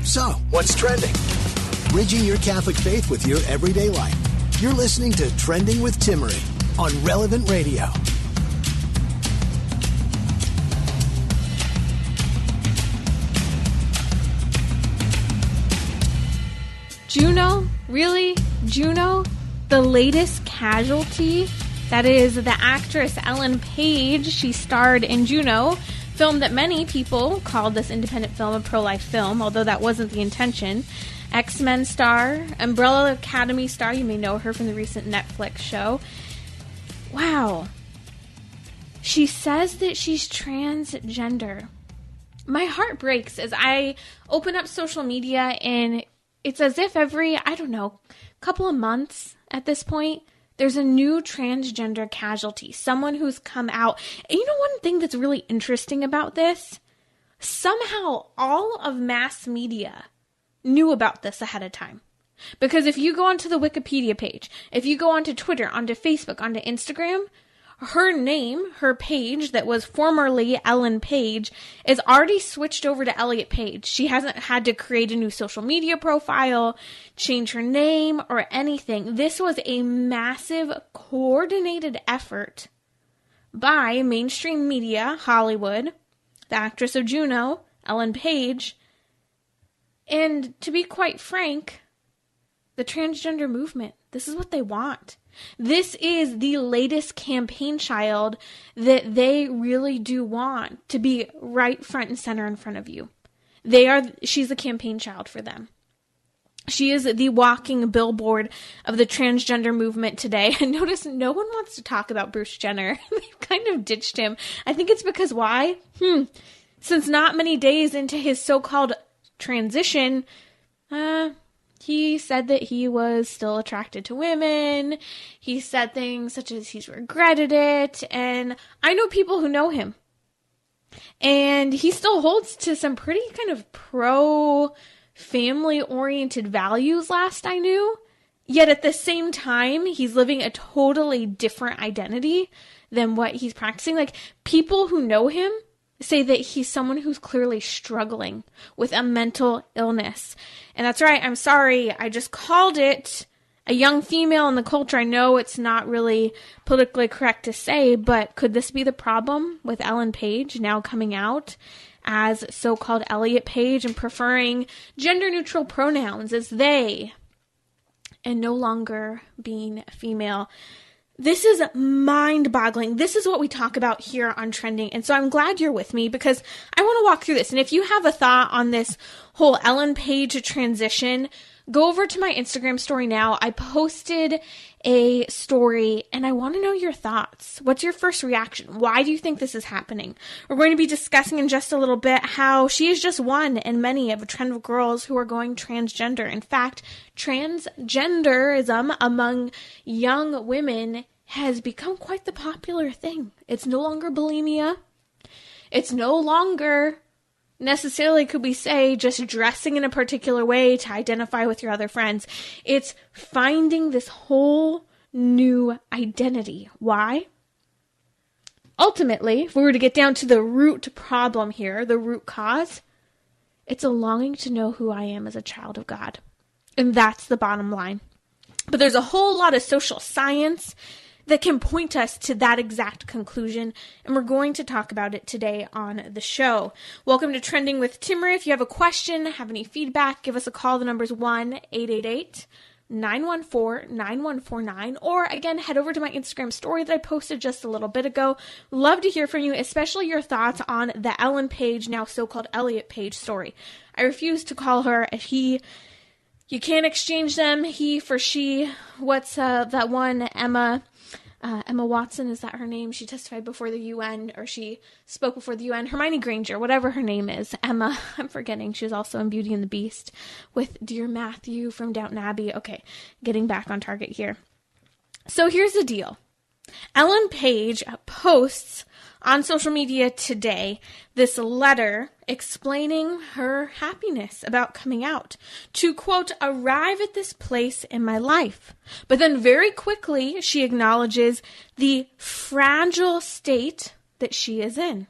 So, what's trending? Bridging your Catholic faith with your everyday life. You're listening to Trending with Timmerie on Relevant Radio. Juno? Really? Juno? The latest casualty? That is the actress Ellen Page. She starred in Juno, film that many people called this independent film a pro-life film, although that wasn't the intention. X-Men star, Umbrella Academy star, you may know her from the recent Netflix show. Wow. She says that she's transgender. My heart breaks as I open up social media, and it's as if every, couple of months at this point, there's a new transgender casualty, someone who's come out. And you know one thing that's really interesting about this? Somehow all of mass media knew about this ahead of time. Because if you go onto the Wikipedia page, if you go onto Twitter, onto Facebook, onto Instagram, her name, her page that was formerly Ellen Page, is already switched over to Elliot Page. She hasn't had to create a new social media profile, change her name, or anything. This was a massive, coordinated effort by mainstream media, Hollywood, the actress of Juno, Ellen Page, and to be quite frank, the transgender movement. This is what they want. This is the latest campaign child that they really do want to be right front and center in front of you. She's a campaign child for them. She is the walking billboard of the transgender movement today. And notice no one wants to talk about Bruce Jenner. They've kind of ditched him. I think it's because why? Since not many days into his so-called transition, he said that he was still attracted to women. He said things such as he's regretted it. And I know people who know him. And he still holds to some pretty kind of pro-family-oriented values last I knew. Yet at the same time, he's living a totally different identity than what he's practicing. Like, people who know him say that he's someone who's clearly struggling with a mental illness. And that's right, I'm sorry, I just called it a young female in the culture. I know it's not really politically correct to say, but could this be the problem with Ellen Page now coming out as so-called Elliot Page and preferring gender-neutral pronouns as they and no longer being female? This is mind-boggling. This is what we talk about here on Trending. And so I'm glad you're with me because I want to walk through this. And if you have a thought on this whole Ellen Page transition, go over to my Instagram story now. I posted a story and I want to know your thoughts. What's your first reaction? Why do you think this is happening? We're going to be discussing in just a little bit how she is just one in many of a trend of girls who are going transgender. In fact, transgenderism among young women has become quite the popular thing. It's no longer bulimia. It's no longer necessarily, could we say, just dressing in a particular way to identify with your other friends. It's finding this whole new identity. Why? Ultimately, if we were to get down to the root problem here, the root cause, it's a longing to know who I am as a child of God. And that's the bottom line. But there's a whole lot of social science that can point us to that exact conclusion, and we're going to talk about it today on the show. Welcome to Trending with Timmerie. If you have a question, have any feedback, give us a call. The number's 1-888-914-9149, or again, head over to my Instagram story that I posted just a little bit ago. Love to hear from you, especially your thoughts on the Ellen Page, now so-called Elliot Page story. I refuse to call her a he. You can't exchange them, he for she. What's that one, Emma Watson, is that her name? She testified before the UN, or she spoke before the UN. Hermione Granger, whatever her name is. Emma, I'm forgetting. She was also in Beauty and the Beast with Dear Matthew from Downton Abbey. Okay, getting back on target here. So here's the deal. Ellen Page posts on social media today this letter explaining her happiness about coming out to, quote, arrive at this place in my life. But then very quickly she acknowledges the fragile state that she is in.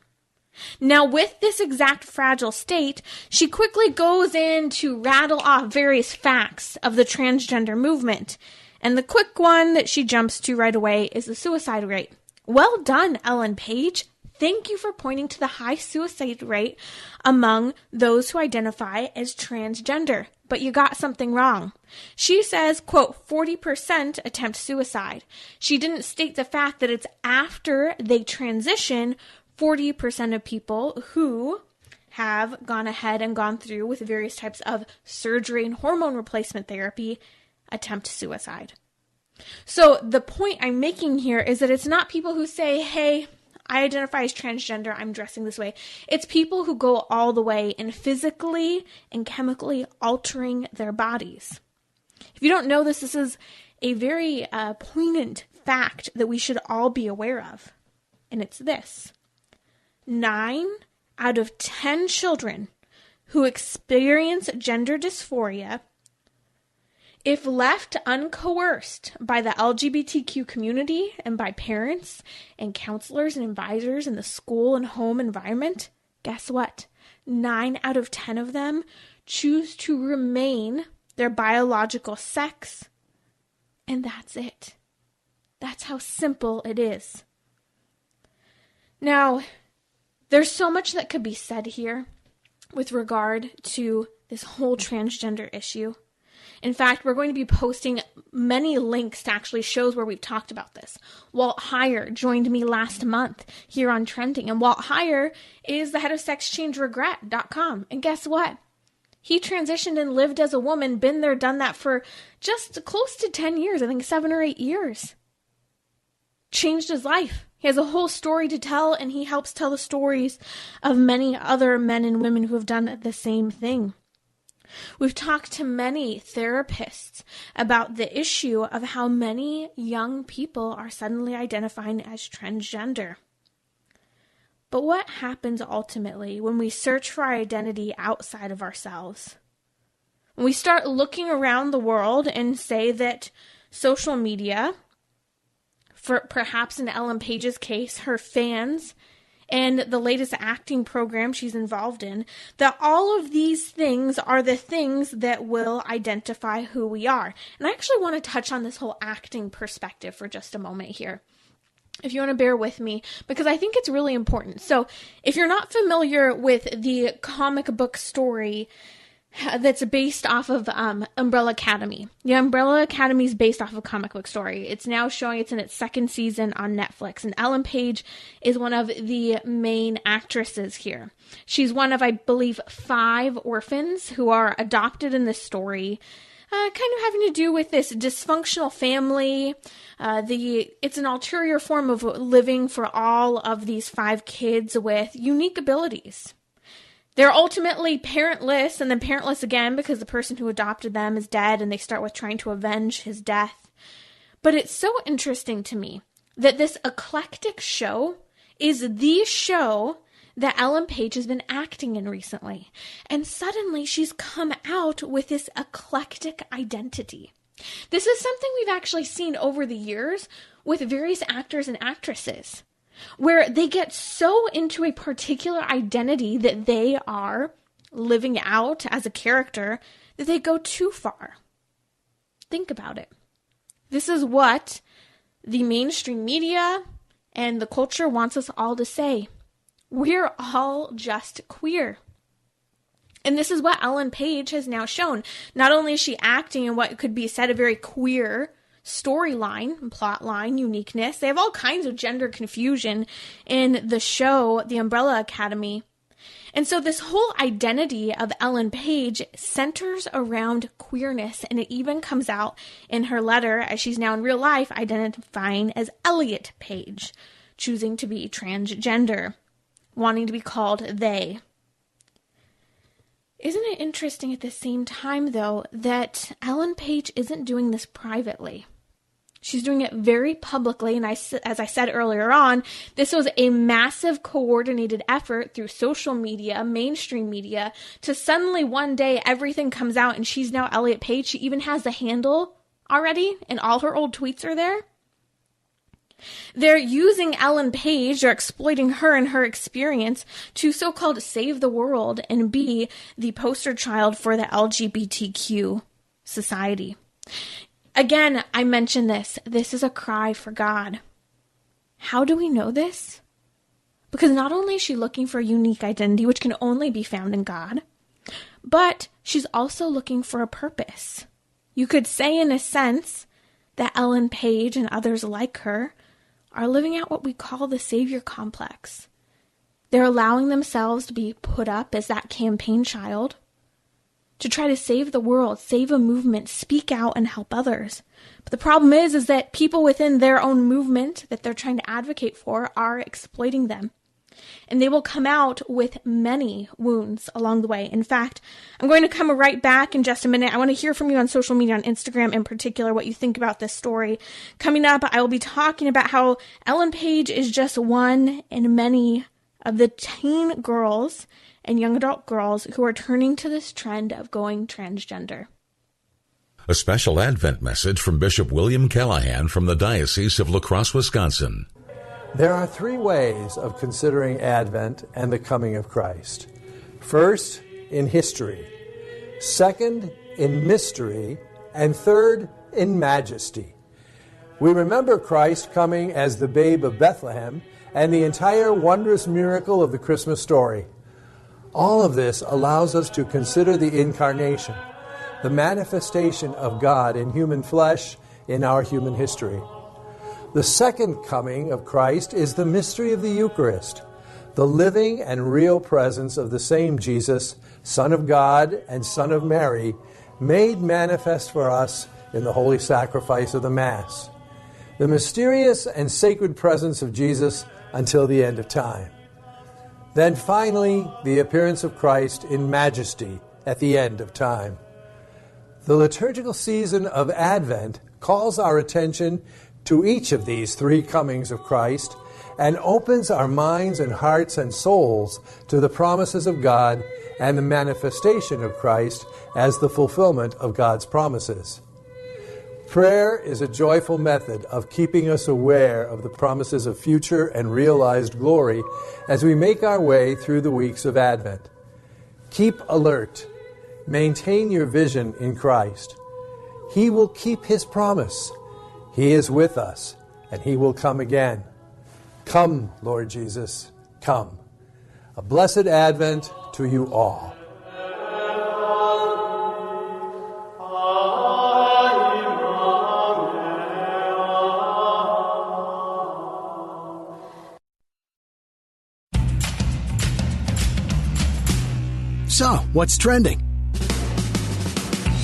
Now, with this exact fragile state, she quickly goes in to rattle off various facts of the transgender movement. And the quick one that she jumps to right away is the suicide rate. Well done, Ellen Page. Thank you for pointing to the high suicide rate among those who identify as transgender. But you got something wrong. She says, quote, 40% attempt suicide. She didn't state the fact that it's after they transition, 40% of people who have gone ahead and gone through with various types of surgery and hormone replacement therapy attempt suicide. So the point I'm making here is that it's not people who say, hey, I identify as transgender, I'm dressing this way. It's people who go all the way in physically and chemically altering their bodies. If you don't know this, this is a very poignant fact that we should all be aware of. And it's this. 9 out of 10 children who experience gender dysphoria, if left uncoerced by the LGBTQ community and by parents and counselors and advisors in the school and home environment, guess what? 9 out of 10 of them choose to remain their biological sex, and that's it. That's how simple it is. Now, there's so much that could be said here with regard to this whole transgender issue. In fact, we're going to be posting many links to actually shows where we've talked about this. Walt Heyer joined me last month here on Trending, and Walt Heyer is the head of sexchangeregret.com. And guess what? He transitioned and lived as a woman, been there, done that for just close to 10 years, I think 7 or 8 years. Changed his life. He has a whole story to tell, and he helps tell the stories of many other men and women who have done the same thing. We've talked to many therapists about the issue of how many young people are suddenly identifying as transgender. But what happens ultimately when we search for our identity outside of ourselves? When we start looking around the world and say that social media, for perhaps in Ellen Page's case, her fans, and the latest acting program she's involved in, that all of these things are the things that will identify who we are. And I actually want to touch on this whole acting perspective for just a moment here, if you want to bear with me, because I think it's really important. So if you're not familiar with the comic book story that's based off of Umbrella Academy. The Umbrella Academy is based off of a comic book story. It's now showing, it's in its 2nd season on Netflix. And Ellen Page is one of the main actresses here. She's one of, I believe, 5 orphans who are adopted in this story. Kind of having to do with this dysfunctional family. It's an ulterior form of living for all of these 5 kids with unique abilities. They're ultimately parentless and then parentless again because the person who adopted them is dead and they start with trying to avenge his death. But it's so interesting to me that this eclectic show is the show that Ellen Page has been acting in recently. And suddenly she's come out with this eclectic identity. This is something we've actually seen over the years with various actors and actresses, where they get so into a particular identity that they are living out as a character that they go too far. Think about it. This is what the mainstream media and the culture wants us all to say. We're all just queer. And this is what Ellen Page has now shown. Not only is she acting in what could be said a very queer storyline, plot line, uniqueness. They have all kinds of gender confusion in the show, The Umbrella Academy. And so this whole identity of Ellen Page centers around queerness, and it even comes out in her letter, as she's now in real life identifying as Elliot Page, choosing to be transgender, wanting to be called they. Isn't it interesting at the same time, though, that Ellen Page isn't doing this privately? She's doing it very publicly, and as I said earlier on, this was a massive coordinated effort through social media, mainstream media, to suddenly one day everything comes out and she's now Elliot Page. She even has the handle already, and all her old tweets are there. They're using Ellen Page, they're exploiting her and her experience to so-called save the world and be the poster child for the LGBTQ society. Again, I mentioned this. This is a cry for God. How do we know this? Because not only is she looking for a unique identity, which can only be found in God, but she's also looking for a purpose. You could say, in a sense, that Ellen Page and others like her are living out what we call the savior complex. They're allowing themselves to be put up as that campaign child to try to save the world, save a movement, speak out and help others. But the problem is that people within their own movement that they're trying to advocate for are exploiting them. And they will come out with many wounds along the way. In fact, I'm going to come right back in just a minute. I want to hear from you on social media, on Instagram in particular, what you think about this story. Coming up, I will be talking about how Ellen Page is just one in many of the teen girls and young adult girls who are turning to this trend of going transgender. A special Advent message from Bishop William Callahan from the Diocese of La Crosse, Wisconsin. There are three ways of considering Advent and the coming of Christ. First, in history. Second, in mystery. And third, in majesty. We remember Christ coming as the babe of Bethlehem and the entire wondrous miracle of the Christmas story. All of this allows us to consider the incarnation, the manifestation of God in human flesh in our human history. The second coming of Christ is the mystery of the Eucharist, the living and real presence of the same Jesus, Son of God and Son of Mary, made manifest for us in the holy sacrifice of the Mass. The mysterious and sacred presence of Jesus until the end of time. Then finally, the appearance of Christ in majesty at the end of time. The liturgical season of Advent calls our attention to each of these three comings of Christ and opens our minds and hearts and souls to the promises of God and the manifestation of Christ as the fulfillment of God's promises. Prayer is a joyful method of keeping us aware of the promises of future and realized glory as we make our way through the weeks of Advent. Keep alert. Maintain your vision in Christ. He will keep His promise. He is with us, and He will come again. Come, Lord Jesus, come. A blessed Advent to you all. So, what's trending?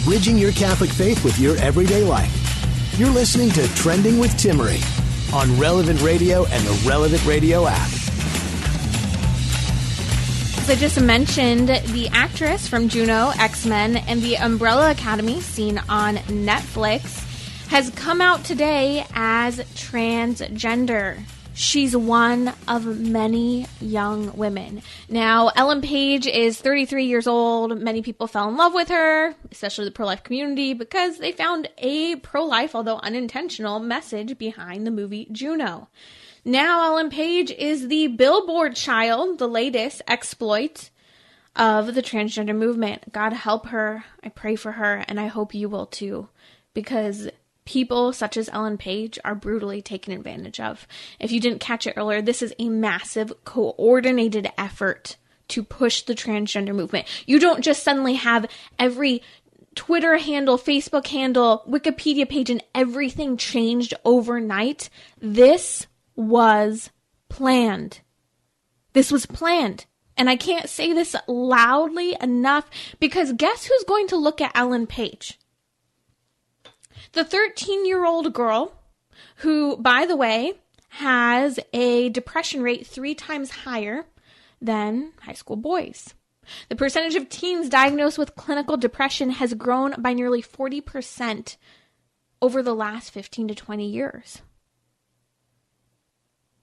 Bridging your Catholic faith with your everyday life. You're listening to Trending with Timmerie on Relevant Radio and the Relevant Radio app. As I just mentioned, the actress from Juno, X-Men, and the Umbrella Academy, seen on Netflix, has come out today as transgender. She's one of many young women. Now, Ellen Page is 33 years old. Many people fell in love with her, especially the pro-life community, because they found a pro-life, although unintentional, message behind the movie Juno. Now, Ellen Page is the billboard child, the latest exploit of the transgender movement. God help her. I pray for her, and I hope you will too, because people such as Ellen Page are brutally taken advantage of. If you didn't catch it earlier, this is a massive coordinated effort to push the transgender movement. You don't just suddenly have every Twitter handle, Facebook handle, Wikipedia page, and everything changed overnight. This was planned. This was planned. And I can't say this loudly enough, because guess who's going to look at Ellen Page? The 13-year-old girl who, by the way, has a depression rate 3 times higher than high school boys. The percentage of teens diagnosed with clinical depression has grown by nearly 40% over the last 15 to 20 years.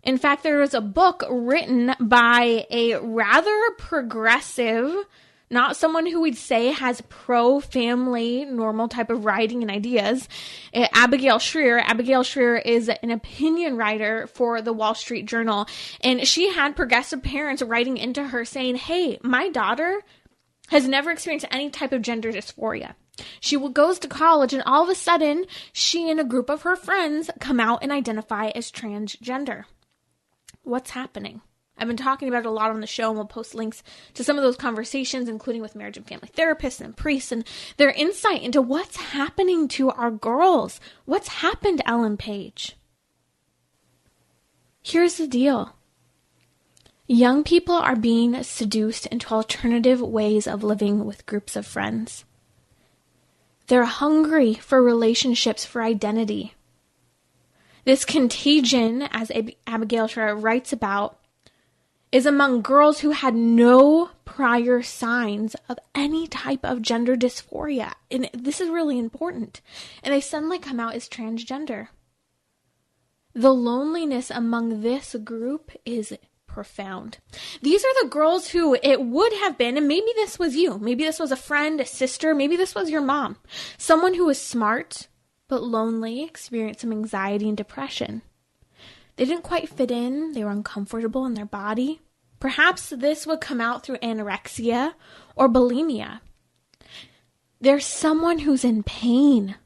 In fact, there was a book written by a rather progressive not someone who we'd say has pro-family, normal type of writing and ideas. Abigail Shrier is an opinion writer for the Wall Street Journal, and she had progressive parents writing into her saying, hey, my daughter has never experienced any type of gender dysphoria. She goes to college, and all of a sudden, she and a group of her friends come out and identify as transgender. What's happening? I've been talking about it a lot on the show, and we'll post links to some of those conversations, including with marriage and family therapists and priests, and their insight into what's happening to our girls. What's happened, Ellen Page? Here's the deal. Young people are being seduced into alternative ways of living with groups of friends. They're hungry for relationships, for identity. This contagion, as Abigail Shrier writes about, is among girls who had no prior signs of any type of gender dysphoria. And this is really important. And they suddenly come out as transgender. The loneliness among this group is profound. These are the girls who it would have been, and maybe this was you, maybe this was a friend, a sister, maybe this was your mom, someone who was smart but lonely, experienced some anxiety and depression. They didn't quite fit in. They were uncomfortable in their body. Perhaps this would come out through anorexia or bulimia. There's someone who's in pain.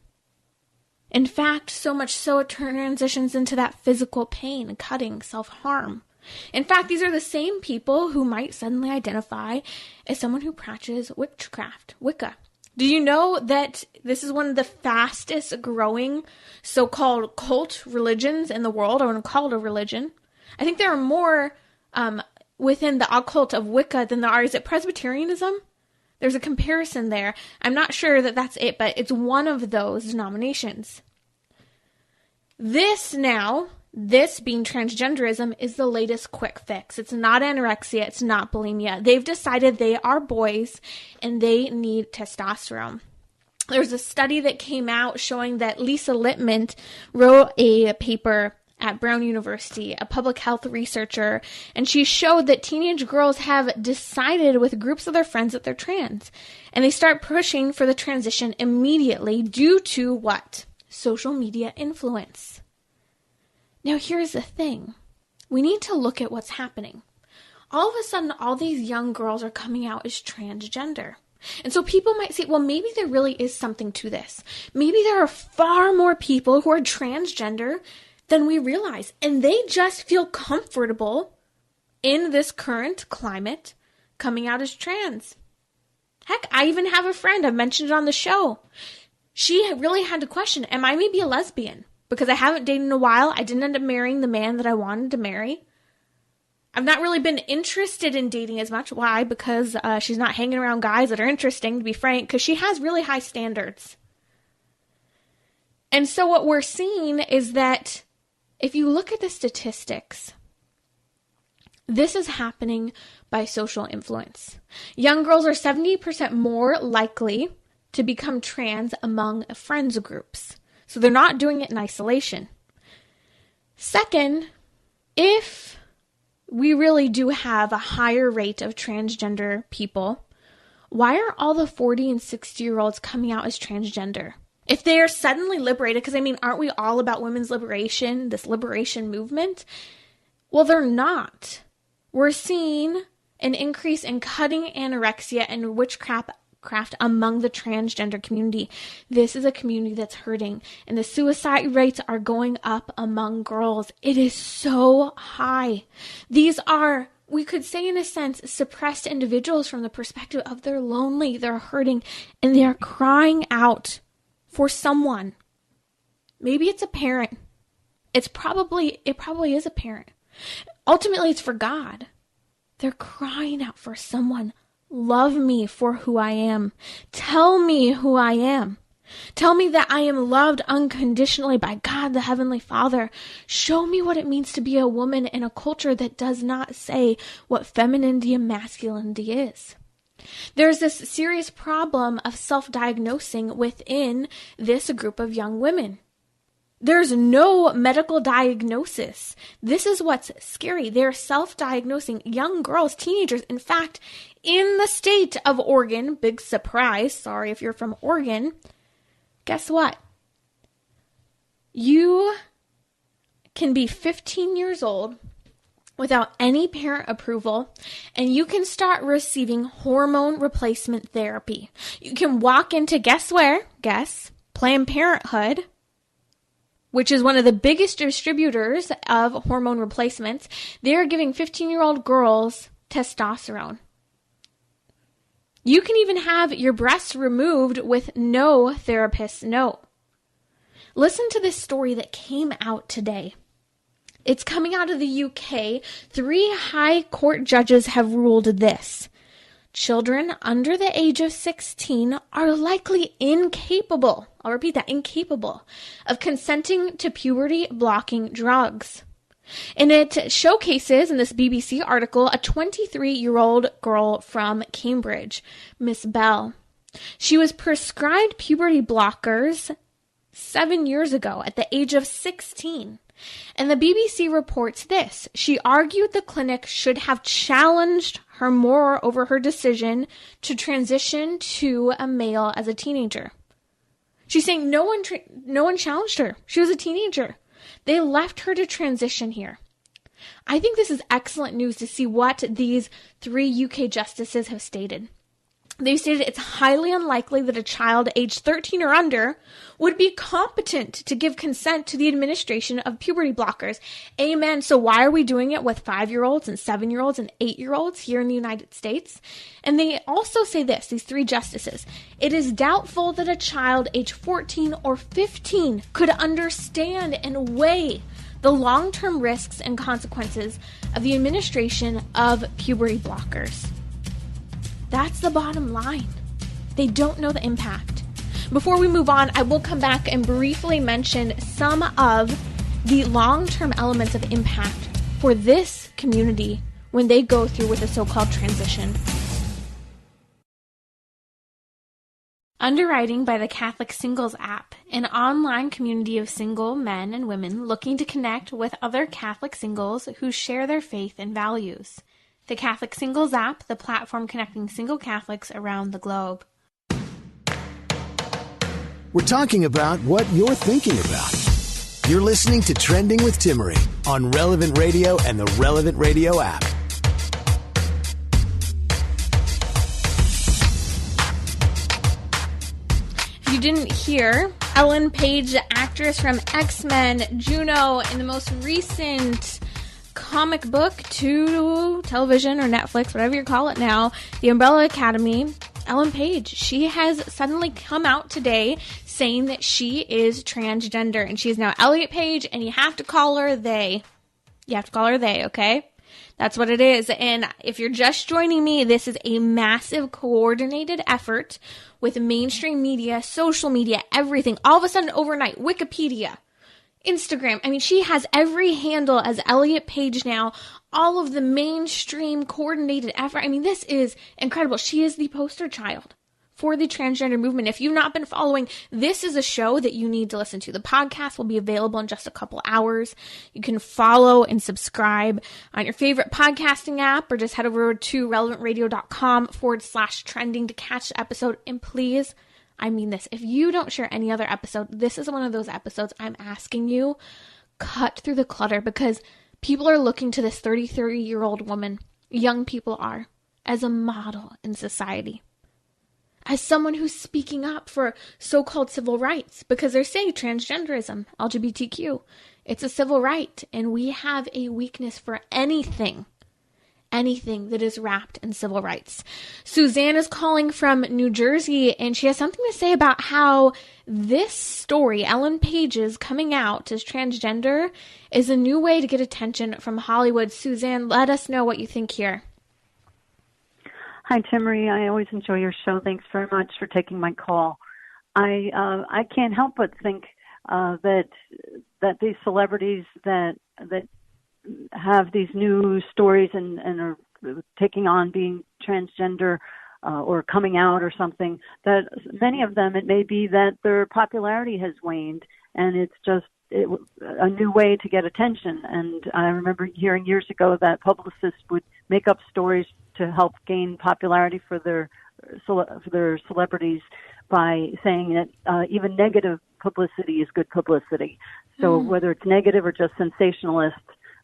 In fact, so much so it transitions into that physical pain, cutting, self-harm. In fact, these are the same people who might suddenly identify as someone who practices witchcraft, Wicca. Do you know that this is one of the fastest growing so-called cult religions in the world? I want to call it a religion. I think there are more within the occult of Wicca than there are. Is it Presbyterianism? There's a comparison there. I'm not sure that that's it, but it's one of those denominations. This being transgenderism is the latest quick fix. It's not anorexia. It's not bulimia. They've decided they are boys and they need testosterone. There's a study that came out showing that Lisa Littman wrote a paper at Brown University, a public health researcher, and she showed that teenage girls have decided with groups of their friends that they're trans. And they start pushing for the transition immediately due to what? Social media influence. Now, here's the thing. We need to look at what's happening. All of a sudden, all these young girls are coming out as transgender. And so people might say, well, maybe there really is something to this. Maybe there are far more people who are transgender than we realize. And they just feel comfortable in this current climate coming out as trans. Heck, I even have a friend, I've mentioned it on the show. She really had to question, am I maybe a lesbian? Because I haven't dated in a while. I didn't end up marrying the man that I wanted to marry. I've not really been interested in dating as much. Why? Because she's not hanging around guys that are interesting, to be frank, because she has really high standards. And so what we're seeing is that if you look at the statistics, this is happening by social influence. Young girls are 70% more likely to become trans among friends groups. So they're not doing it in isolation. Second, if we really do have a higher rate of transgender people, why are all the 40 and 60-year-olds coming out as transgender? If they are suddenly liberated, because aren't we all about women's liberation, this liberation movement? Well, they're not. We're seeing an increase in cutting, anorexia, and witchcraft among the transgender community. This is a community that's hurting, and the suicide rates are going up among girls. It is so high. These are, we could say in a sense, suppressed individuals from the perspective of they're lonely, they're hurting, and they are crying out for someone. Maybe it's a parent. It probably is a parent. Ultimately, it's for God. They're crying out for someone. Love me for who I am. Tell me who I am. Tell me that I am loved unconditionally by God, the Heavenly Father. Show me what it means to be a woman in a culture that does not say what femininity and masculinity is. There's this serious problem of self-diagnosing within this group of young women. There's no medical diagnosis. This is what's scary. They're self-diagnosing young girls, teenagers. In fact, in the state of Oregon, big surprise, sorry if you're from Oregon, guess what? You can be 15 years old without any parent approval, and you can start receiving hormone replacement therapy. You can walk into, guess where? Guess, Planned Parenthood, which is one of the biggest distributors of hormone replacements. They're giving 15-year-old girls testosterone. You can even have your breasts removed with no therapist's note. Listen to this story that came out today. It's coming out of the UK. 3 high court judges have ruled this. Children under the age of 16 are likely incapable, I'll repeat that, incapable of consenting to puberty-blocking drugs. And it showcases, in this BBC article, a 23-year-old girl from Cambridge, Miss Bell. She was prescribed puberty blockers 7 years ago at the age of 16. And the BBC reports this. She argued the clinic should have challenged her more over her decision to transition to a male as a teenager. She's saying no one challenged her. She was a teenager. They left her to transition here. I think this is excellent news to see what these 3 UK justices have stated. They stated it's highly unlikely that a child aged 13 or under would be competent to give consent to the administration of puberty blockers. Amen. So why are we doing it with 5-year-olds and 7-year-olds and 8-year-olds here in the United States? And they also say this, these 3 justices, it is doubtful that a child aged 14 or 15 could understand and weigh the long-term risks and consequences of the administration of puberty blockers. That's the bottom line. They don't know the impact. Before we move on, I will come back and briefly mention some of the long-term elements of impact for this community when they go through with a so-called transition. Underwriting by the Catholic Singles app, an online community of single men and women looking to connect with other Catholic singles who share their faith and values. The Catholic Singles app, the platform connecting single Catholics around the globe. We're talking about what you're thinking about. You're listening to Trending with Timmerie on Relevant Radio and the Relevant Radio app. If you didn't hear, Ellen Page, the actress from X-Men, Juno, in the most recent comic book to television or Netflix, whatever you call it now, The Umbrella Academy, Ellen Page, she has suddenly come out today saying that she is transgender, and she is now Elliot Page, and you have to call her they. You have to call her they, okay? That's what it is. And if you're just joining me, this is a massive coordinated effort with mainstream media, social media, everything. All of a sudden, overnight, Wikipedia, Instagram. I mean, she has every handle as Elliot Page now. All of the mainstream coordinated effort. I mean, this is incredible. She is the poster child for the transgender movement. If you've not been following, this is a show that you need to listen to. The podcast will be available in just a couple hours. You can follow and subscribe on your favorite podcasting app, or just head over to relevantradio.com/trending to catch the episode. And please, I mean this, if you don't share any other episode, this is one of those episodes I'm asking you, cut through the clutter, because people are looking to this 33-year-old woman, young people are, as a model in society, as someone who's speaking up for so-called civil rights, because they're saying transgenderism, LGBTQ, it's a civil right, and we have a weakness for anything that is wrapped in civil rights. Suzanne is calling from New Jersey, and she has something to say about how this story, Ellen Page's coming out as transgender, is a new way to get attention from Hollywood. Suzanne, let us know what you think here. Hi, Timmerie. I always enjoy your show. Thanks very much for taking my call. I can't help but think that these celebrities that have these new stories and are taking on being transgender or coming out or something, that many of them, it may be that their popularity has waned, and it's just a new way to get attention. And I remember hearing years ago that publicists would make up stories to help gain popularity for their celebrities by saying that even negative publicity is good publicity. So whether it's negative or just sensationalist,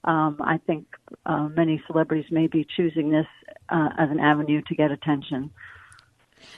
I think many celebrities may be choosing this as an avenue to get attention.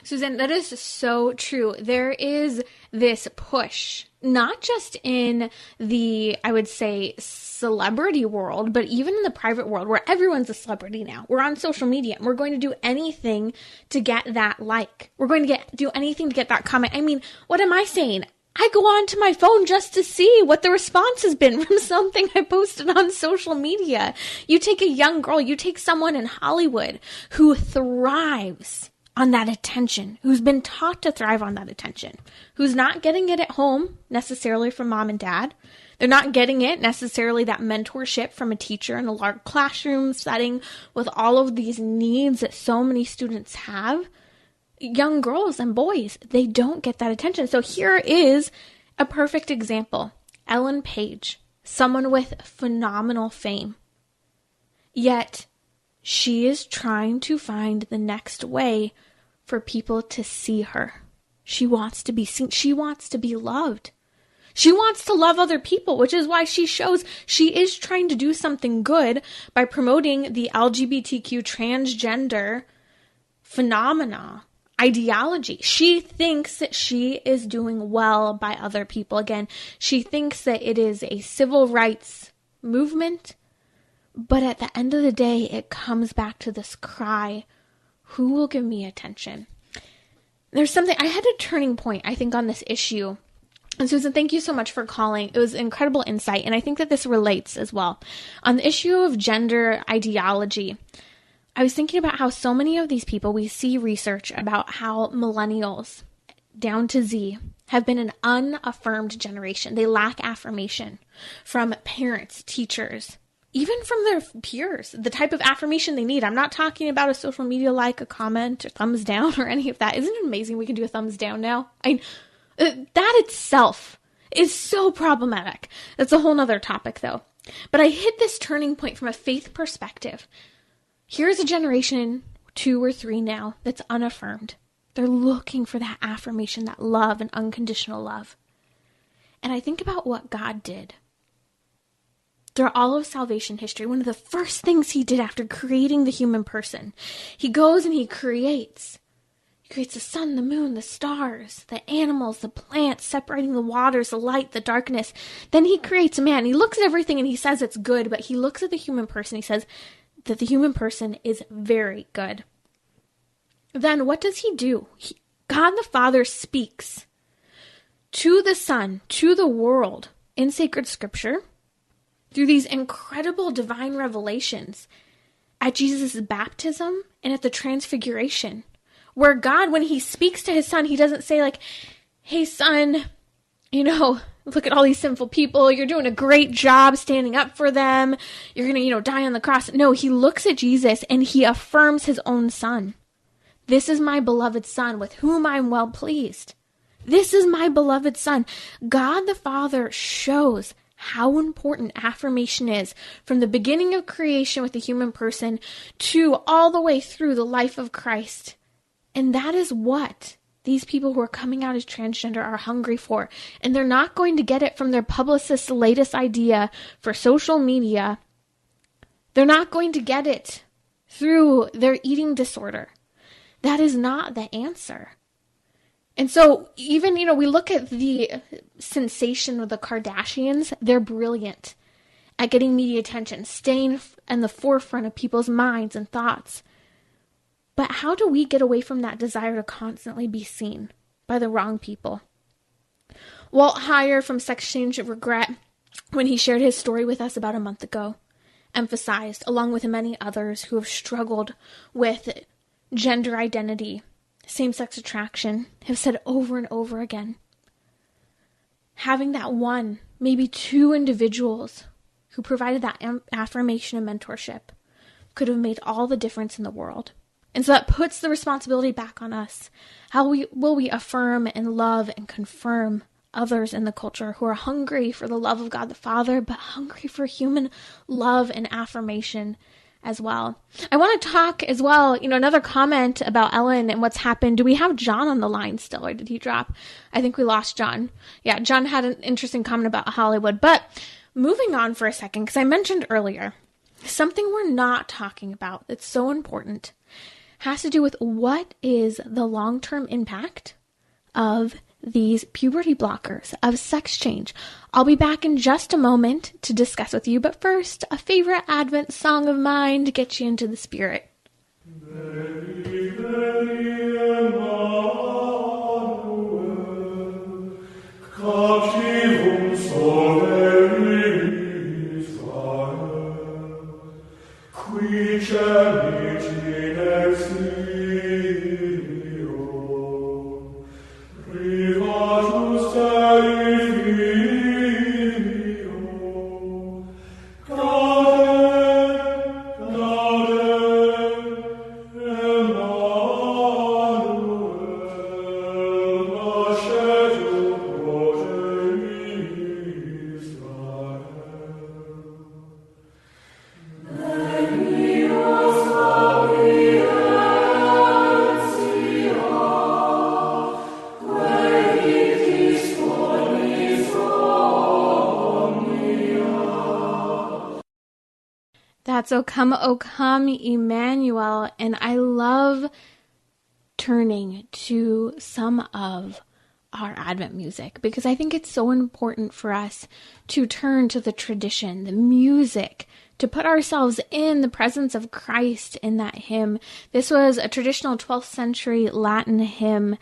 Suzanne, that is so true. There is this push, not just in the, I would say, celebrity world, but even in the private world where everyone's a celebrity now. We're on social media and we're going to do anything to get that like. We're going to do anything to get that comment. I mean, what am I saying? I go onto my phone just to see what the response has been from something I posted on social media. You take a young girl, you take someone in Hollywood who thrives on that attention, who's been taught to thrive on that attention, who's not getting it at home necessarily from mom and dad. They're not getting it necessarily, that mentorship from a teacher in a large classroom setting with all of these needs that so many students have. Young girls and boys, they don't get that attention. So here is a perfect example. Ellen Page, someone with phenomenal fame. Yet she is trying to find the next way for people to see her. She wants to be seen. She wants to be loved. She wants to love other people, which is why she shows she is trying to do something good by promoting the LGBTQ transgender phenomena, ideology. She thinks that she is doing well by other people. Again, she thinks that it is a civil rights movement. But at the end of the day, it comes back to this cry, who will give me attention? There's something, I had a turning point, I think, on this issue. And Susan, thank you so much for calling. It was incredible insight. And I think that this relates as well. On the issue of gender ideology, I was thinking about how so many of these people, we see research about how millennials down to Z have been an unaffirmed generation. They lack affirmation from parents, teachers, even from their peers, the type of affirmation they need. I'm not talking about a social media like, a comment, or thumbs down, or any of that. Isn't it amazing we can do a thumbs down now? That itself is so problematic. That's a whole nother topic, though. But I hit this turning point from a faith perspective. Here's a generation, 2 or 3 now, that's unaffirmed. They're looking for that affirmation, that love and unconditional love. And I think about what God did. Through all of salvation history, one of the first things he did after creating the human person, he goes and he creates the sun, the moon, the stars, the animals, the plants, separating the waters, the light, the darkness. Then he creates man. He looks at everything and he says it's good, but he looks at the human person. He says that the human person is very good. Then what does he do? God the Father speaks to the Son, to the world in sacred scripture, through these incredible divine revelations at Jesus' baptism and at the transfiguration, where God, when he speaks to his son, he doesn't say like, hey son, look at all these sinful people. You're doing a great job standing up for them. You're going to, die on the cross. No, he looks at Jesus and he affirms his own son. This is my beloved son with whom I'm well pleased. This is my beloved son. God the Father shows how important affirmation is from the beginning of creation with the human person to all the way through the life of Christ. And that is what these people who are coming out as transgender are hungry for. And they're not going to get it from their publicist's latest idea for social media. They're not going to get it through their eating disorder. That is not the answer. And so even, we look at the sensation of the Kardashians, they're brilliant at getting media attention, staying in the forefront of people's minds and thoughts. But how do we get away from that desire to constantly be seen by the wrong people? Walt Heyer from Sex Change of Regret, when he shared his story with us about a month ago, emphasized, along with many others who have struggled with gender identity, same-sex attraction, have said over and over again, having that one, maybe 2 individuals who provided that affirmation and mentorship could have made all the difference in the world. And so that puts the responsibility back on us. How will we affirm and love and confirm others in the culture who are hungry for the love of God the Father, but hungry for human love and affirmation as well. I want to talk as well, another comment about Ellen and what's happened. Do we have John on the line still, or did he drop? I think we lost John. Yeah, John had an interesting comment about Hollywood. But moving on for a second, because I mentioned earlier, something we're not talking about that's so important has to do with what is the long-term impact of these puberty blockers, of sex change. I'll be back in just a moment to discuss with you, but first, a favorite Advent song of mine to get you into the spirit. Veni, veni, Emmanuel, captivum soli Israel, qui cenit in exilio, privatus Dei filio, gaudet, Emmanuel, nascetur progenie Israel. That's O Come, Emmanuel. And I love turning to some of our Advent music because I think it's so important for us to turn to the tradition, the music, to put ourselves in the presence of Christ in that hymn. This was a traditional 12th century Latin hymn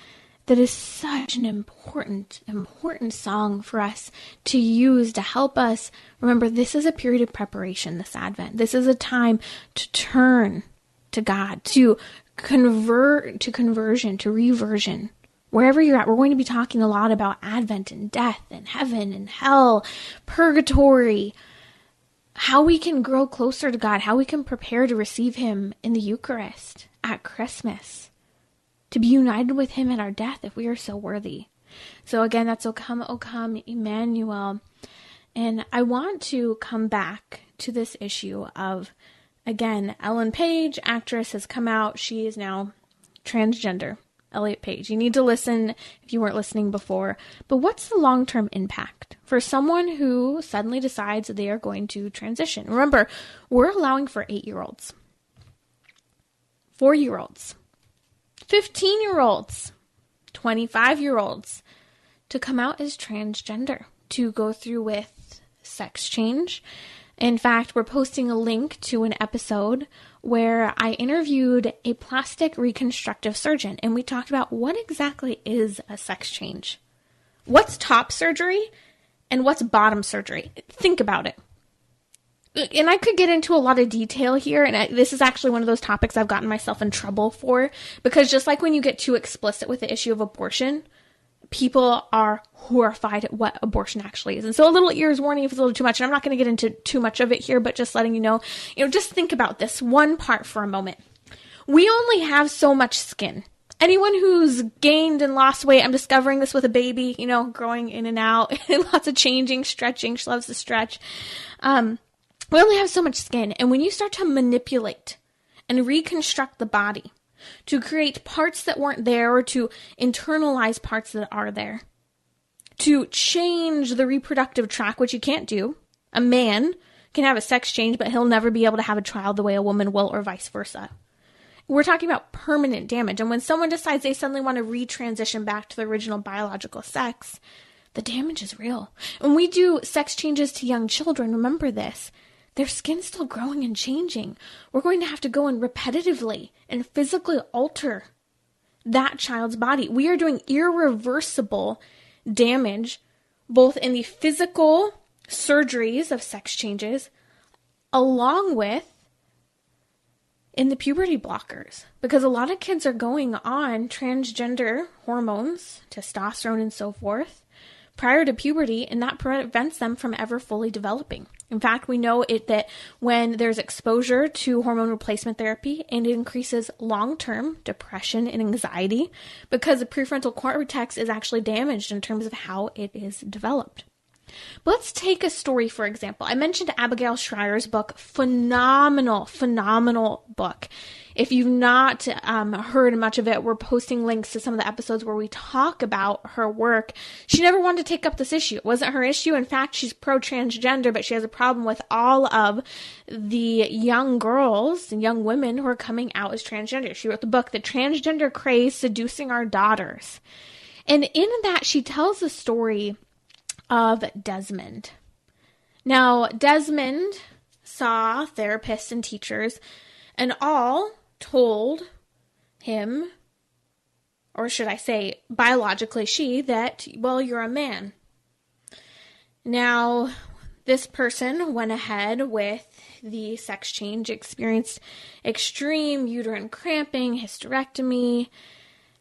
that is such an important song for us to use to help us remember this is a period of preparation, this Advent. This is a time to turn to God, to convert, to conversion, to reversion. Wherever you're at, we're going to be talking a lot about Advent and death and heaven and hell, purgatory, how we can grow closer to God, how we can prepare to receive him in the Eucharist at Christmas, to be united with him at our death if we are so worthy. So again, that's O come, Emmanuel. And I want to come back to this issue of, again, Ellen Page, actress, has come out. She is now transgender. Elliot Page. You need to listen if you weren't listening before. But what's the long-term impact for someone who suddenly decides that they are going to transition? Remember, we're allowing for 8-year-olds, 4-year-olds, 15-year-olds, 25-year-olds to come out as transgender, to go through with sex change. In fact, we're posting a link to an episode where I interviewed a plastic reconstructive surgeon, and we talked about what exactly is a sex change. What's top surgery and what's bottom surgery? Think about it. And I could get into a lot of detail here, and this is actually one of those topics I've gotten myself in trouble for, because just like when you get too explicit with the issue of abortion, people are horrified at what abortion actually is. And so a little ears warning if it's a little too much. And I'm not going to get into too much of it here, but just letting you know, just think about this one part for a moment. We only have so much skin. Anyone who's gained and lost weight, I'm discovering this with a baby, growing in and out, and lots of changing, stretching. She loves to stretch. We only have so much skin. And when you start to manipulate and reconstruct the body, to create parts that weren't there or to internalize parts that are there, to change the reproductive tract, which you can't do. A man can have a sex change, but he'll never be able to have a child the way a woman will, or vice versa. We're talking about permanent damage. And when someone decides they suddenly want to retransition back to the original biological sex, the damage is real. When we do sex changes to young children, remember this. Their skin's still growing and changing. We're going to have to go and repetitively and physically alter that child's body. We are doing irreversible damage, both in the physical surgeries of sex changes, along with in the puberty blockers. Because a lot of kids are going on transgender hormones, testosterone and so forth, prior to puberty, and that prevents them from ever fully developing. In fact, we know that when there's exposure to hormone replacement therapy, and it increases long-term depression and anxiety because the prefrontal cortex is actually damaged in terms of how it is developed. But let's take a story, for example. I mentioned Abigail Schreier's book, phenomenal book. If you've not heard much of it, we're posting links to some of the episodes where we talk about her work. She never wanted to take up this issue. It wasn't her issue. In fact, she's pro-transgender, but she has a problem with all of the young girls and young women who are coming out as transgender. She wrote the book, The Transgender Craze Seducing Our Daughters. And in that, she tells the story of Desmond. Now, Desmond saw therapists and teachers, and all told him, or should I say biologically she, that, well, you're a man. Now, this person went ahead with the sex change, experienced extreme uterine cramping, hysterectomy,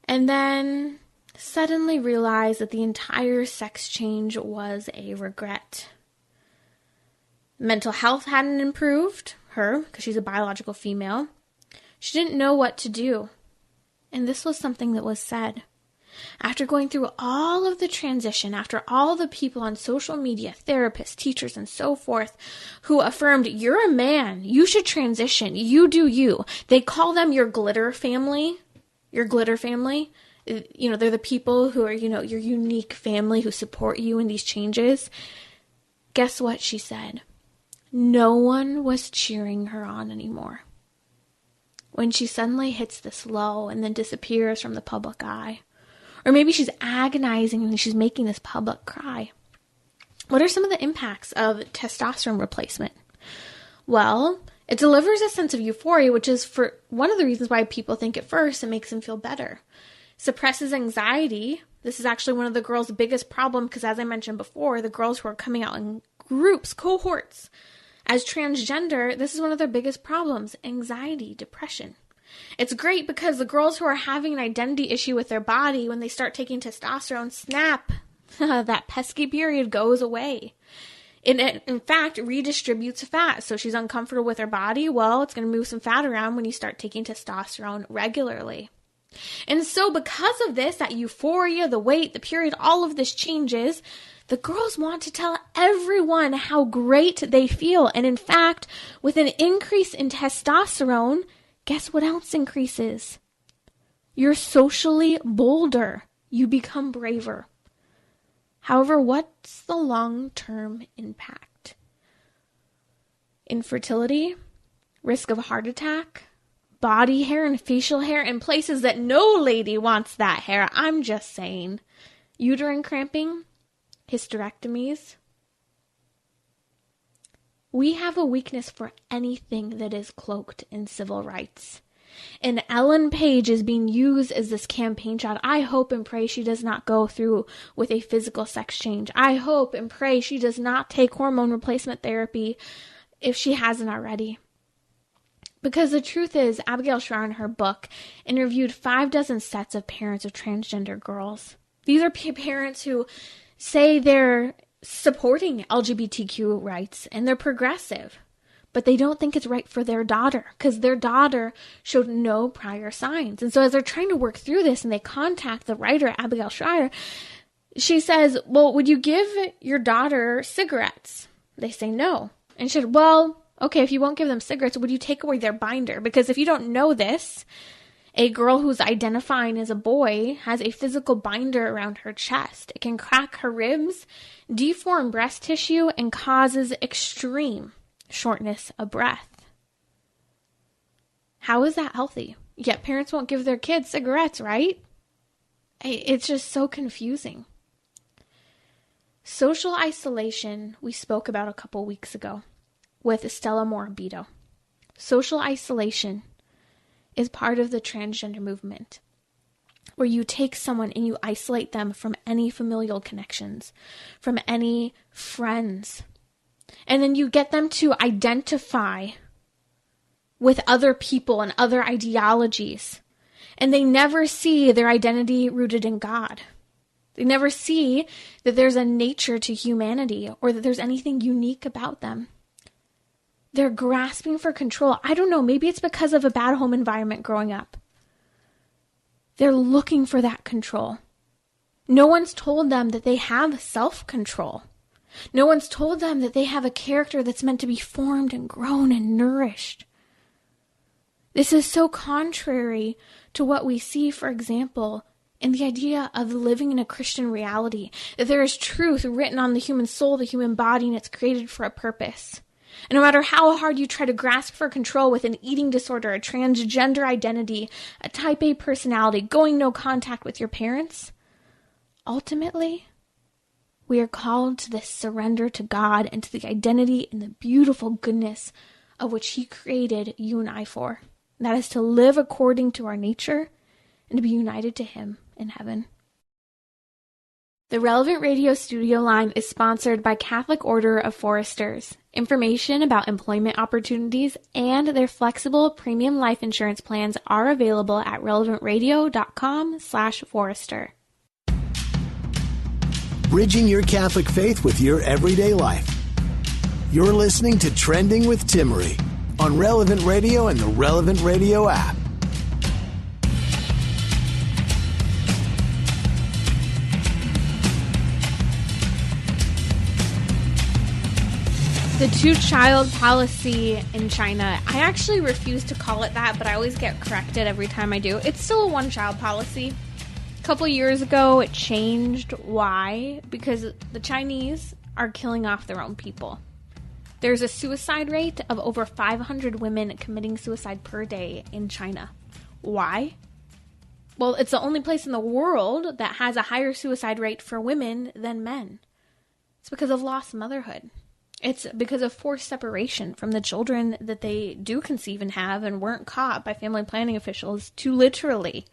and then suddenly realized that the entire sex change was a regret. Mental health hadn't improved her because she's a biological female. She didn't know what to do. And this was something that was said. After going through all of the transition, after all the people on social media, therapists, teachers, and so forth, who affirmed, you're a man, you should transition, you do you. They call them your glitter family. Your glitter family. You know, they're the people who are, your unique family who support you in these changes. Guess what she said? No one was cheering her on anymore. When she suddenly hits this low and then disappears from the public eye. Or maybe she's agonizing and she's making this public cry. What are some of the impacts of testosterone replacement? Well, it delivers a sense of euphoria, which is for one of the reasons why people think at first it makes them feel better. Suppresses anxiety. This is actually one of the girls' biggest problem because, as I mentioned before, the girls who are coming out in groups, cohorts, as transgender, this is one of their biggest problems, anxiety, depression. It's great because the girls who are having an identity issue with their body, when they start taking testosterone, snap, that pesky period goes away. It, in fact, redistributes fat. So she's uncomfortable with her body. Well, it's going to move some fat around when you start taking testosterone regularly. And so because of this, that euphoria, the weight, the period, all of this changes, the girls want to tell everyone how great they feel. And in fact, with an increase in testosterone, guess what else increases? You're socially bolder. You become braver. However, what's the long-term impact? Infertility, risk of heart attack, body hair and facial hair in places that no lady wants that hair. I'm just saying. Uterine cramping, hysterectomies. We have a weakness for anything that is cloaked in civil rights. And Ellen Page is being used as this campaign child. I hope and pray she does not go through with a physical sex change. I hope and pray she does not take hormone replacement therapy if she hasn't already. Because the truth is, Abigail Schreier in her book interviewed 6 sets of parents of transgender girls. These are parents who say they're supporting LGBTQ rights and they're progressive, but they don't think it's right for their daughter because their daughter showed no prior signs. And so as they're trying to work through this and they contact the writer, Abigail Schreier, she says, well, would you give your daughter cigarettes? They say no. And she said, well, okay, if you won't give them cigarettes, would you take away their binder? Because if you don't know this, a girl who's identifying as a boy has a physical binder around her chest. It can crack her ribs, deform breast tissue, and causes extreme shortness of breath. How is that healthy? Yet parents won't give their kids cigarettes, right? It's just so confusing. Social isolation, we spoke about a couple weeks ago with Stella Morabito. Social isolation is part of the transgender movement, where you take someone and you isolate them from any familial connections, from any friends, and then you get them to identify with other people and other ideologies, and they never see their identity rooted in God. They never see that there's a nature to humanity or that there's anything unique about them. They're grasping for control. I don't know, maybe it's because of a bad home environment growing up. They're looking for that control. No one's told them that they have self-control. No one's told them that they have a character that's meant to be formed and grown and nourished. This is so contrary to what we see, for example, in the idea of living in a Christian reality, that there is truth written on the human soul, the human body, and it's created for a purpose. And no matter how hard you try to grasp for control with an eating disorder, a transgender identity, a type A personality, going no contact with your parents, ultimately, we are called to this surrender to God and to the identity and the beautiful goodness of which He created you and I for. And that is to live according to our nature and to be united to Him in heaven. The Relevant Radio studio line is sponsored by Catholic Order of Foresters. Information about employment opportunities and their flexible premium life insurance plans are available at relevantradio.com/forester. Bridging your Catholic faith with your everyday life. You're listening to Trending with Timmerie on Relevant Radio and the Relevant Radio app. The two-child policy in China, I actually refuse to call it that, but I always get corrected every time I do. It's still a one-child policy. A couple years ago, it changed. Why? Because the Chinese are killing off their own people. There's a suicide rate of over 500 women committing suicide per day in China. Why? Well, it's the only place in the world that has a higher suicide rate for women than men. It's because of lost motherhood. It's because of forced separation from the children that they do conceive and have and weren't caught by family planning officials to literally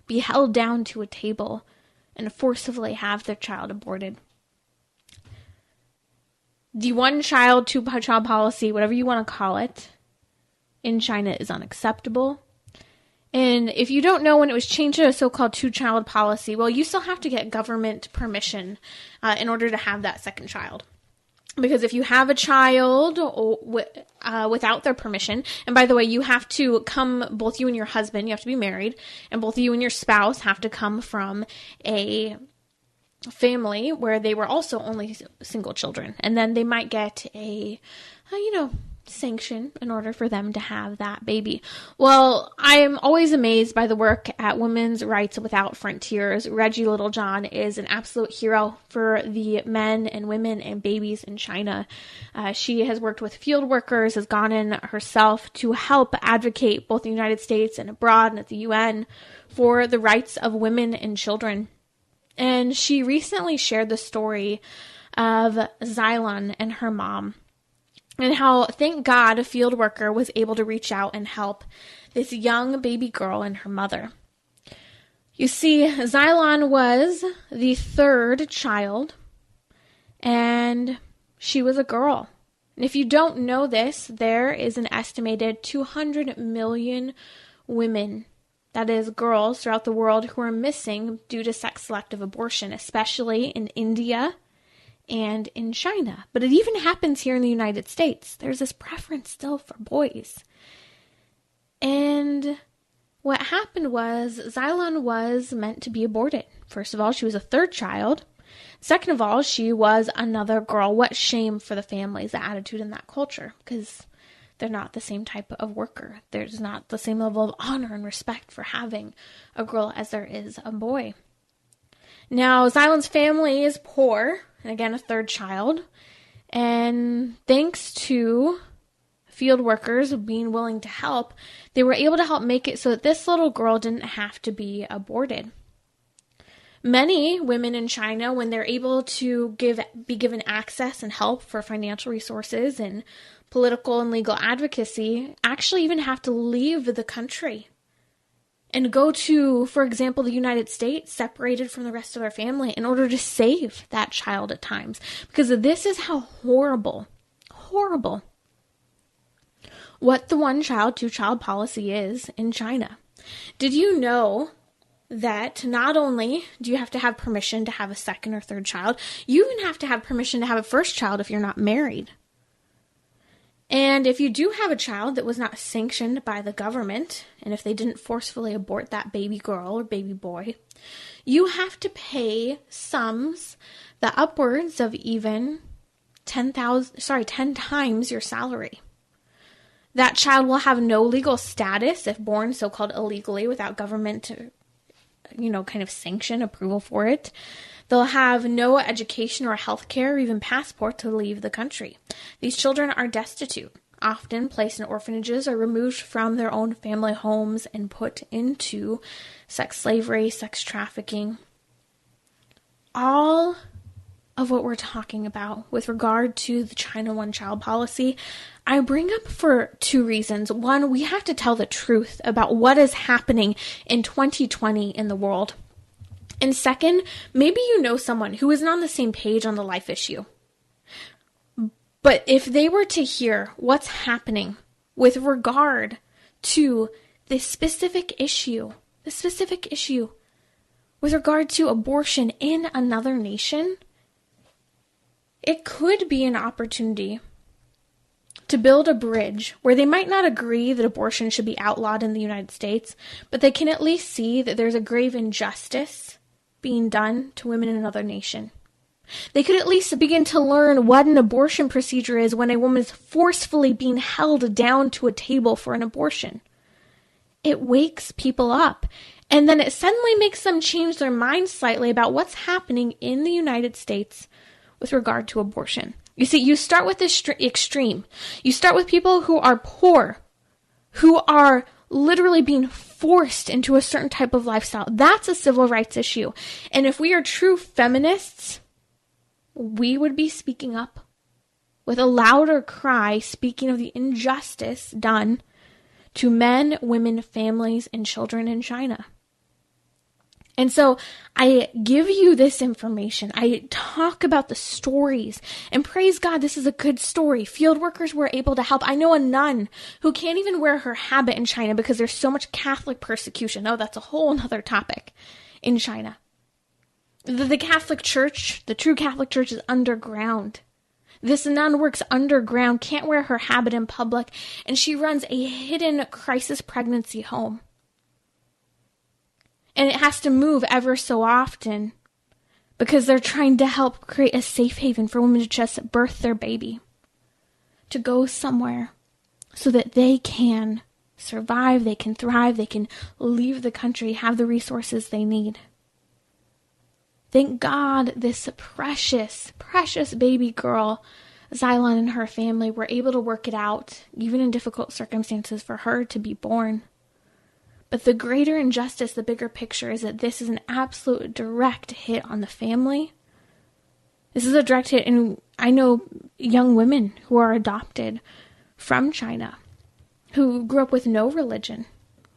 be held down to a table and forcibly have their child aborted. The one-child, two-child policy, whatever you want to call it, in China is unacceptable. And if you don't know when it was changed to a so-called two-child policy, well, you still have to get government permission in order to have that second child. Because if you have a child without their permission, and by the way, you have to come, both you and your husband, you have to be married, and both you and your spouse have to come from a family where they were also only single children. And then they might get a, sanction in order for them to have that baby. Well, I am always amazed by the work at Women's Rights Without Frontiers. Reggie Littlejohn is an absolute hero for the men and women and babies in China. She has worked with field workers, has gone in herself to help advocate both in the United States and abroad and at the UN for the rights of women and children. And she recently shared the story of Xylon and her mom, and how, thank God, a field worker was able to reach out and help this young baby girl and her mother. You see, Xylon was the third child, and she was a girl. And if you don't know this, there is an estimated 200 million women, that is, girls throughout the world, who are missing due to sex-selective abortion, especially in India and in China. But it even happens here in the United States. There's this preference still for boys. And what happened was Xylon was meant to be aborted. First of all, she was a third child. Second of all, she was another girl. What shame for the families, the attitude in that culture, because they're not the same type of worker. There's not the same level of honor and respect for having a girl as there is a boy. Now, Xylon's family is poor, and again, a third child. And thanks to field workers being willing to help, they were able to help make it so that this little girl didn't have to be aborted. Many women in China, when they're able to be given access and help for financial resources and political and legal advocacy, actually even have to leave the country and go to, for example, the United States, separated from the rest of their family in order to save that child at times. Because this is how horrible what the one-child, two-child policy is in China. Did you know that not only do you have to have permission to have a second or third child, you even have to have permission to have a first child if you're not married. And if you do have a child that was not sanctioned by the government, and if they didn't forcefully abort that baby girl or baby boy, you have to pay sums that upwards of even 10 times your salary. That child will have no legal status if born so-called illegally without government, kind of sanction, approval for it. They'll have no education or health care or even passport to leave the country. These children are destitute, often placed in orphanages or removed from their own family homes and put into sex slavery, sex trafficking. All of what we're talking about with regard to the China one-child policy, I bring up for two reasons. One, we have to tell the truth about what is happening in 2020 in the world. And second, maybe you know someone who isn't on the same page on the life issue. But if they were to hear what's happening with regard to this specific issue with regard to abortion in another nation, it could be an opportunity to build a bridge where they might not agree that abortion should be outlawed in the United States, but they can at least see that there's a grave injustice being done to women in another nation. They could at least begin to learn what an abortion procedure is when a woman is forcefully being held down to a table for an abortion. It wakes people up, and then it suddenly makes them change their mind slightly about what's happening in the United States with regard to abortion. You see, you start with this extreme. You start with people who are poor, who are literally being forced into a certain type of lifestyle. That's a civil rights issue. And if we are true feminists, we would be speaking up with a louder cry, speaking of the injustice done to men, women, families, and children in China. And so I give you this information. I talk about the stories, and praise God, this is a good story. Field workers were able to help. I know a nun who can't even wear her habit in China because there's so much Catholic persecution. Oh, that's a whole other topic in China. The Catholic Church, the true Catholic Church, is underground. This nun works underground, can't wear her habit in public, and she runs a hidden crisis pregnancy home. And it has to move ever so often because they're trying to help create a safe haven for women to just birth their baby, to go somewhere so that they can survive, they can thrive, they can leave the country, have the resources they need. Thank God this precious, precious baby girl, Xylon, and her family were able to work it out, even in difficult circumstances, for her to be born. But the greater injustice, the bigger picture, is that this is an absolute direct hit on the family. This is a direct hit, and I know young women who are adopted from China, who grew up with no religion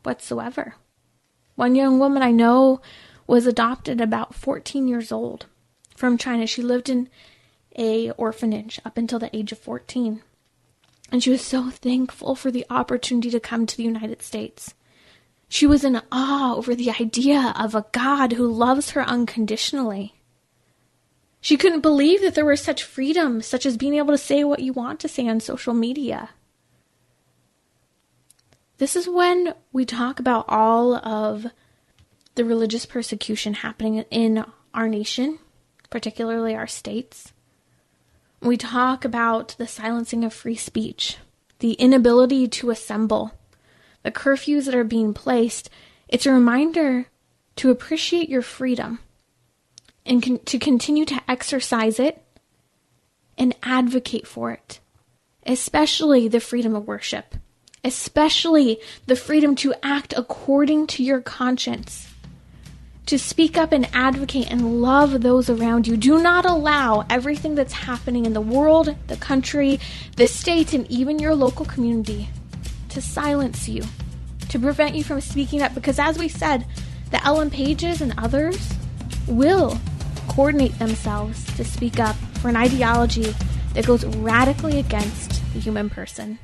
whatsoever. One young woman I know was adopted about 14 years old from China. She lived in an orphanage up until the age of 14. And she was so thankful for the opportunity to come to the United States. She was in awe over the idea of a God who loves her unconditionally. She couldn't believe that there was such freedom, such as being able to say what you want to say on social media. This is when we talk about all of the religious persecution happening in our nation, particularly our states. We talk about the silencing of free speech, the inability to assemble, the curfews that are being placed. It's a reminder to appreciate your freedom and to continue to exercise it and advocate for it, especially the freedom of worship, especially the freedom to act according to your conscience, to speak up and advocate and love those around you. Do not allow everything that's happening in the world, the country, the state, and even your local community to silence you, to prevent you from speaking up, because as we said, the Ellen Pages and others will coordinate themselves to speak up for an ideology that goes radically against the human person.